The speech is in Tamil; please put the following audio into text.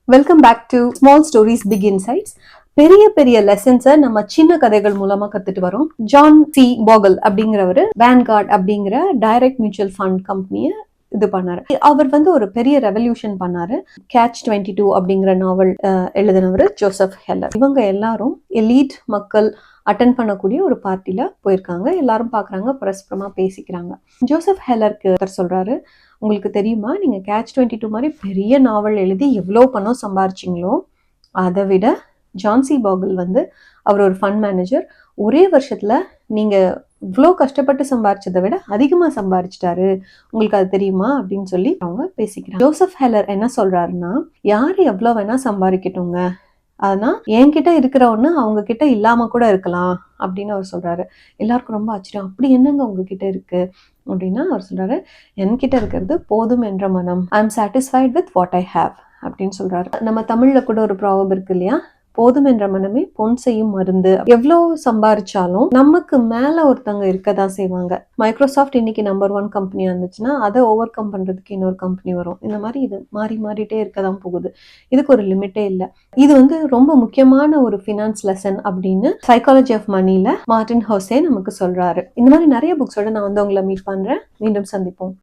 Welcome back to small stories big insights. பெரிய பெரிய லெசன்ஸை நம்ம சின்ன கதைகள் மூலமா கத்துட்டு வரோம். ஜான் சி போகல் அப்படிங்கிறவரு வேன்கார்ட் அப்படிங்கிற டைரக்ட் மியூச்சுவல் ஃபண்ட் கம்பெனியை இது பண்ணாரு. அவர் ஒரு பெரிய ரெவல்யூஷன் பண்ணாரு. கேட்ச் 22 அப்படிங்கிற நாவல் எழுதினவர் ஜோசப் ஹெல்லர். இவங்க எல்லாரும் எலீட் மக்கள் அட்டன் பண்ணக்கூடிய ஒரு பார்ட்டில போயிருக்காங்க. எல்லாரும் பாக்குறாங்க, பரஸ்பரமா பேசிக்கிறாங்க. ஜோசப் ஹெல்லருக்கு சொல்றாரு, உங்களுக்கு தெரியுமா, நீங்க கேட்ச் 22 மாதிரி பெரிய நாவல் எழுதி எவ்வளோ பணம் சம்பாரிச்சிங்களோ அதை விட ஜான்சி பாகல் அவர் ஒரு ஃபண்ட் மேனேஜர், ஒரே வருஷத்துல நீங்க இவ்வளோ கஷ்டப்பட்டு சம்பாரிச்சதை விட அதிகமா சம்பாரிச்சிட்டாரு, உங்களுக்கு அது தெரியுமா அப்படின்னு சொல்லி அவங்க பேசிக்கிறாங்க. ஜோசப் ஹெல்லர் என்ன சொல்றாருன்னா, யாரு எவ்வளோ வேணா சம்பாதிக்கட்டுங்க, ஆனா என்கிட்ட இருக்கிற ஒண்ணு அவங்க கிட்ட இல்லாம கூட இருக்கலாம் அப்படின்னு அவர் சொல்றாரு. எல்லாருக்கும் ரொம்ப ஆச்சரியம். அப்படி என்னங்க உங்ககிட்ட இருக்கு அப்படின்னா அவர் சொல்றாரு, என்கிட்ட இருக்கிறது போதும் என்ற மனம், I am satisfied with what I have அப்படின்னு சொல்றாரு. நம்ம தமிழ்ல கூட ஒரு ப்ராவர்ப் இருக்கு இல்லையா, போதும் என்ற மனமே பொன் செய்யும் மருந்து. எவ்வளவு சம்பாரிச்சாலும் நமக்கு மேல ஒருத்தவங்க இருக்கதான் செய்வாங்க. மைக்ரோசாஃப்ட் இன்னைக்கு நம்பர் 1 கம்பெனியா இருந்துச்சுன்னா அதை ஓவர் கம் பண்றதுக்கு இன்னொரு கம்பெனி வரும். இந்த மாதிரி இது மாறிட்டே இருக்கதான் போகுது. இதுக்கு ஒரு லிமிட்டே இல்லை. இது ரொம்ப முக்கியமான ஒரு ஃபினான்ஸ் லெசன் அப்படின்னு சைக்காலஜி ஆஃப் மணில மார்டின் ஹோசே நமக்கு சொல்றாரு. இந்த மாதிரி நிறைய புக்ஸோட நான் உங்களை மீட் பண்றேன். மீண்டும் சந்திப்போம்.